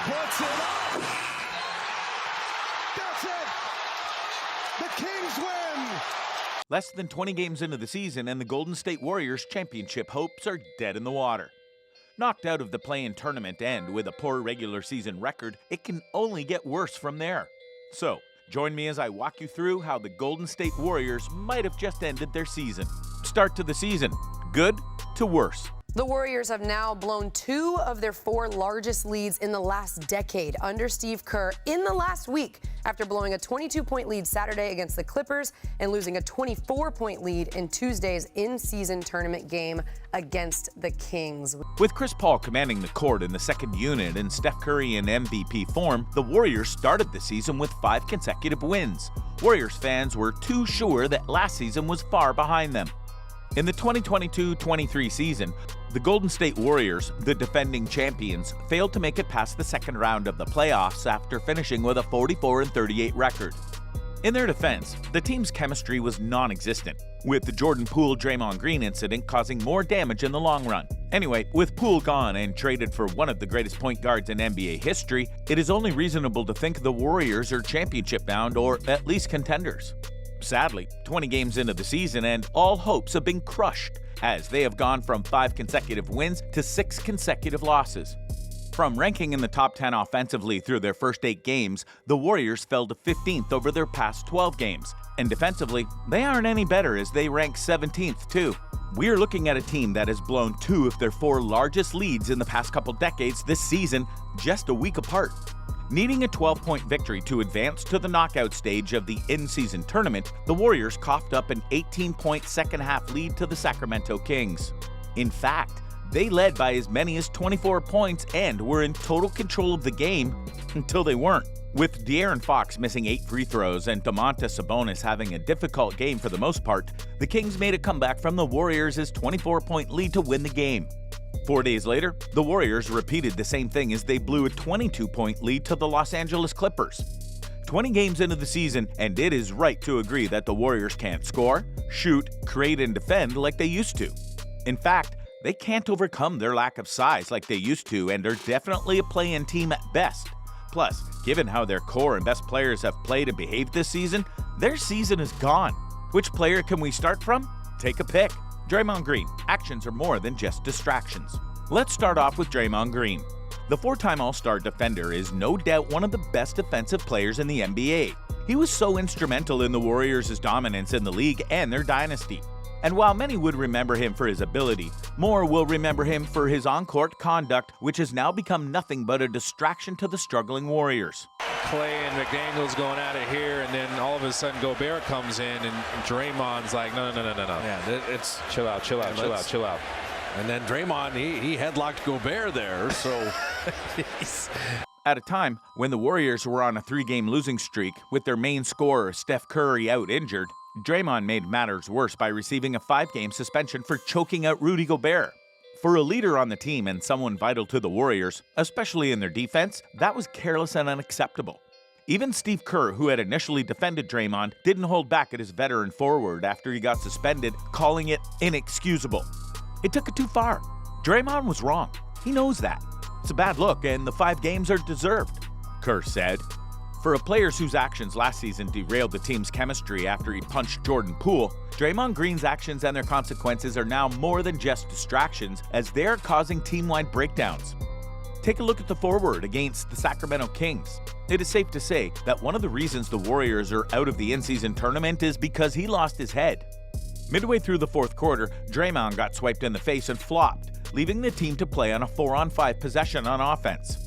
puts it up. That's it. The Kings win. Less than 20 games into the season, and the Golden State Warriors' championship hopes are dead in the water. Knocked out of the play-in tournament and with a poor regular season record, it can only get worse from there. So, join me as I walk you through how the Golden State Warriors might have just ended their season. Start to the season, good to worse. The Warriors have now blown 2 of their 4 largest leads in the last decade under Steve Kerr in the last week, after blowing a 22-point lead Saturday against the Clippers and losing a 24-point lead in Tuesday's in-season tournament game against the Kings. With Chris Paul commanding the court in the second unit and Steph Curry in MVP form, the Warriors started the season with 5 consecutive wins. Warriors fans were too sure that last season was far behind them. In the 2022-23 season, the Golden State Warriors, the defending champions, failed to make it past the second round of the playoffs after finishing with a 44-38 record. In their defense, the team's chemistry was non-existent, with the Jordan Poole-Draymond Green incident causing more damage in the long run. Anyway, with Poole gone and traded for one of the greatest point guards in NBA history, it is only reasonable to think the Warriors are championship-bound or at least contenders. Sadly, 20 games into the season and all hopes have been crushed, as they have gone from 5 consecutive wins to 6 consecutive losses. From ranking in the top 10 offensively through their first 8 games, the Warriors fell to 15th over their past 12 games, and defensively, they aren't any better as they rank 17th too. We're looking at a team that has blown 2 of their 4 largest leads in the past couple decades this season, just a week apart. Needing a 12-point victory to advance to the knockout stage of the in-season tournament, the Warriors coughed up an 18-point second-half lead to the Sacramento Kings. In fact, they led by as many as 24 points and were in total control of the game until they weren't. With De'Aaron Fox missing 8 free throws and Domantas Sabonis having a difficult game for the most part, the Kings made a comeback from the Warriors' 24-point lead to win the game. 4 days later, the Warriors repeated the same thing as they blew a 22-point lead to the Los Angeles Clippers. 20 games into the season, and it is right to agree that the Warriors can't score, shoot, create, and defend like they used to. In fact, they can't overcome their lack of size like they used to and are definitely a play-in team at best. Plus, given how their core and best players have played and behaved this season, their season is gone. Which player can we start from? Take a pick. Draymond Green. Actions are more than just distractions. Let's start off with Draymond Green. The 4-time All-Star defender is no doubt one of the best defensive players in the NBA. He was so instrumental in the Warriors' dominance in the league and their dynasty. And while many would remember him for his ability, more will remember him for his on-court conduct, which has now become nothing but a distraction to the struggling Warriors. Clay and McDaniels going at it here, and then all of a sudden Gobert comes in, and Draymond's like, no. Yeah, it's chill out. And then Draymond, he headlocked Gobert there, so. At a time when the Warriors were on a 3-game losing streak with their main scorer Steph Curry out injured, Draymond made matters worse by receiving a 5-game suspension for choking out Rudy Gobert. For a leader on the team and someone vital to the Warriors, especially in their defense, that was careless and unacceptable. Even Steve Kerr, who had initially defended Draymond, didn't hold back at his veteran forward after he got suspended, calling it inexcusable. It took it too far. Draymond was wrong. He knows that. It's a bad look, and the 5 games are deserved, Kerr said. For a player whose actions last season derailed the team's chemistry after he punched Jordan Poole, Draymond Green's actions and their consequences are now more than just distractions, as they are causing team-wide breakdowns. Take a look at the forward against the Sacramento Kings. It is safe to say that one of the reasons the Warriors are out of the in-season tournament is because he lost his head. Midway through the 4th quarter, Draymond got swiped in the face and flopped, leaving the team to play on a 4-on-5 possession on offense.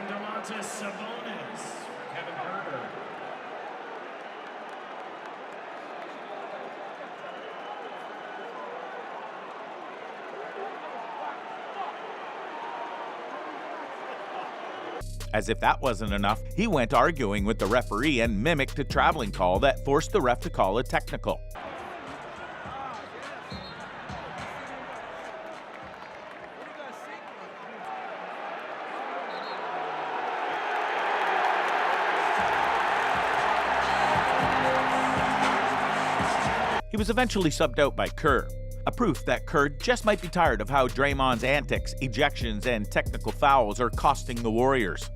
Domantas Sabonis for Kevin Huerter. As if that wasn't enough, he went arguing with the referee and mimicked a traveling call that forced the ref to call a technical. He was eventually subbed out by Kerr, a proof that Kerr just might be tired of how Draymond's antics, ejections, and technical fouls are costing the Warriors.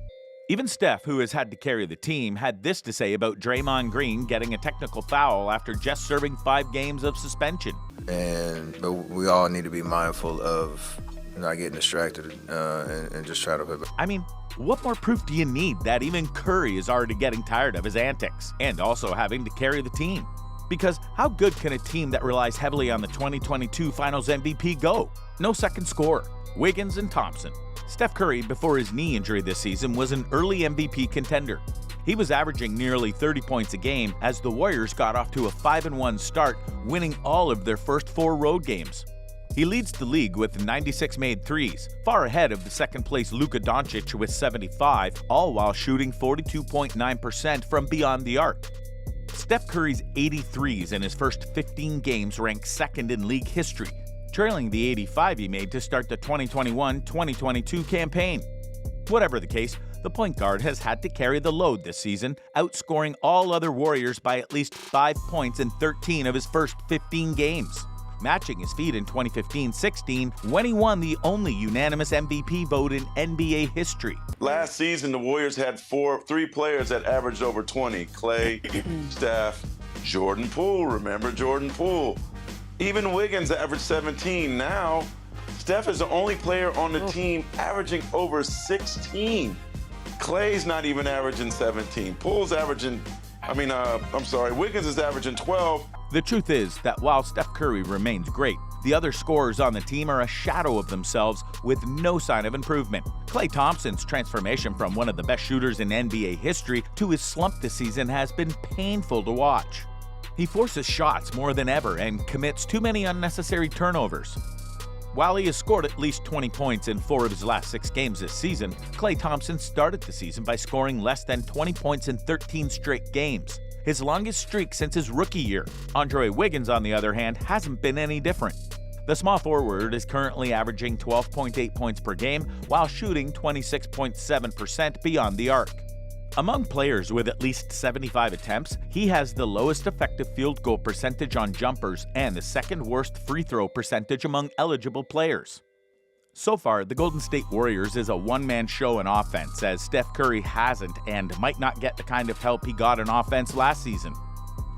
Even Steph, who has had to carry the team, had this to say about Draymond Green getting a technical foul after just serving 5 games of suspension. But we all need to be mindful of not getting distracted and just try to play better. I mean, what more proof do you need that even Curry is already getting tired of his antics and also having to carry the team? Because how good can a team that relies heavily on the 2022 Finals MVP go? No second scorer. Wiggins and Thompson. Steph Curry, before his knee injury this season, was an early MVP contender. He was averaging nearly 30 points a game as the Warriors got off to a 5-1 start, winning all of their first 4 road games. He leads the league with 96 made threes, far ahead of the second-place Luka Doncic with 75, all while shooting 42.9% from beyond the arc. Steph Curry's 83s in his first 15 games rank second in league history, trailing the 85 he made to start the 2021-2022 campaign. Whatever the case, the point guard has had to carry the load this season, outscoring all other Warriors by at least 5 points in 13 of his first 15 games, matching his feat in 2015-16 when he won the only unanimous MVP vote in NBA history. Last season, the Warriors had 3 players that averaged over 20. Clay, Steph, Jordan Poole. Remember Jordan Poole? Even Wiggins averaged 17. Now, Steph is the only player on the team averaging over 16. Clay's not even averaging 17. Poole's averaging, Wiggins is averaging 12. The truth is that while Steph Curry remains great, the other scorers on the team are a shadow of themselves with no sign of improvement. Klay Thompson's transformation from one of the best shooters in NBA history to his slump this season has been painful to watch. He forces shots more than ever and commits too many unnecessary turnovers. While he has scored at least 20 points in 4 of his last 6 games this season, Klay Thompson started the season by scoring less than 20 points in 13 straight games, his longest streak since his rookie year. Andrew Wiggins, on the other hand, hasn't been any different. The small forward is currently averaging 12.8 points per game while shooting 26.7% beyond the arc. Among players with at least 75 attempts, he has the lowest effective field goal percentage on jumpers and the second worst free throw percentage among eligible players. So far, the Golden State Warriors is a one-man show in offense, as Steph Curry hasn't and might not get the kind of help he got in offense last season.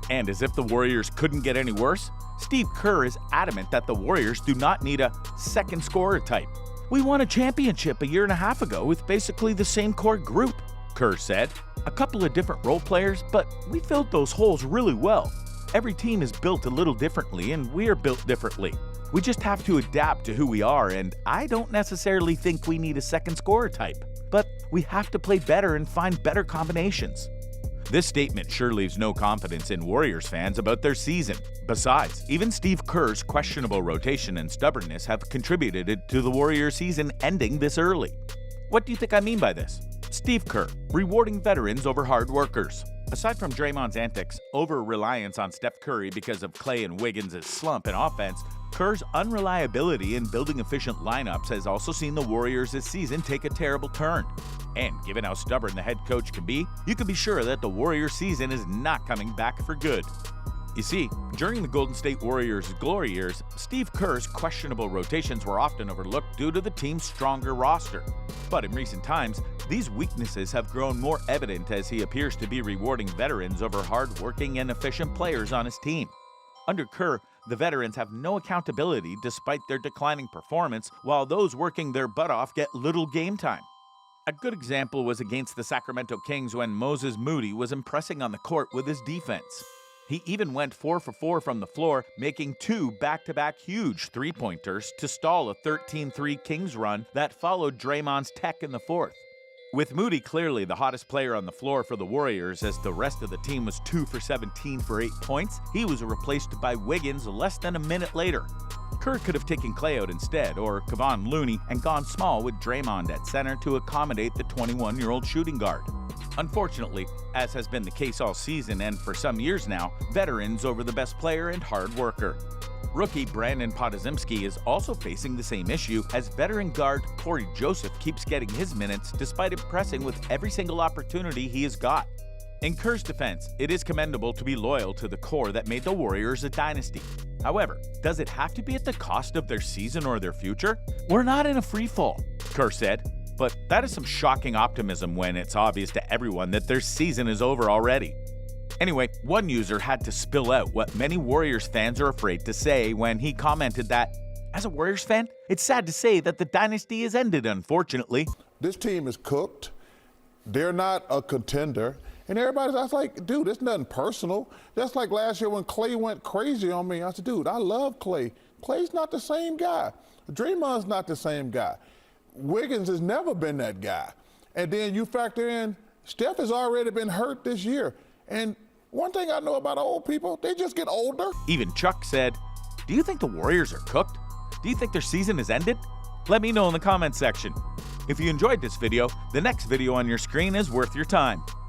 And as if the Warriors couldn't get any worse, Steve Kerr is adamant that the Warriors do not need a second scorer type. "We won a championship a year and a half ago with basically the same core group," Kerr said. "A couple of different role players, but we filled those holes really well. Every team is built a little differently, and we are built differently. We just have to adapt to who we are, and I don't necessarily think we need a second scorer type. But we have to play better and find better combinations." This statement sure leaves no confidence in Warriors fans about their season. Besides, even Steve Kerr's questionable rotation and stubbornness have contributed to the Warriors season ending this early. What do you think I mean by this? Steve Kerr, rewarding veterans over hard workers. Aside from Draymond's antics, over-reliance on Steph Curry because of Klay and Wiggins' slump in offense, Kerr's unreliability in building efficient lineups has also seen the Warriors this season take a terrible turn. And given how stubborn the head coach can be, you can be sure that the Warriors season is not coming back for good. You see, during the Golden State Warriors' glory years, Steve Kerr's questionable rotations were often overlooked due to the team's stronger roster. But in recent times, these weaknesses have grown more evident as he appears to be rewarding veterans over hard-working and efficient players on his team. Under Kerr, the veterans have no accountability despite their declining performance, while those working their butt off get little game time. A good example was against the Sacramento Kings when Moses Moody was impressing on the court with his defense. He even went 4 for 4 from the floor, making 2 back-to-back huge three-pointers to stall a 13-3 Kings run that followed Draymond's tech in the fourth. With Moody clearly the hottest player on the floor for the Warriors as the rest of the team was 2 for 17 for 8 points, he was replaced by Wiggins less than a minute later. Kerr could have taken Klay out instead, or Kevon Looney, and gone small with Draymond at center to accommodate the 21-year-old shooting guard. Unfortunately, as has been the case all season and for some years now, veterans over the best player and hard worker. Rookie Brandon Podziemski is also facing the same issue as veteran guard Corey Joseph keeps getting his minutes despite impressing with every single opportunity he has got. In Kerr's defense, it is commendable to be loyal to the core that made the Warriors a dynasty. However, does it have to be at the cost of their season or their future? We're not in a free fall, Kerr said, but that is some shocking optimism when it's obvious to everyone that their season is over already. Anyway, one user had to spill out what many Warriors fans are afraid to say when he commented that, as a Warriors fan, it's sad to say that the dynasty is ended, unfortunately. This team is cooked. They're not a contender. And everybody's, I was like, dude, it's nothing personal. That's like last year when Klay went crazy on me. I said, dude, I love Klay. Klay's not the same guy. Draymond's not the same guy. Wiggins has never been that guy. And then you factor in, Steph has already been hurt this year. And one thing I know about old people, they just get older. Even Chuck said, do you think the Warriors are cooked? Do you think their season is ended? Let me know in the comments section. If you enjoyed this video, the next video on your screen is worth your time.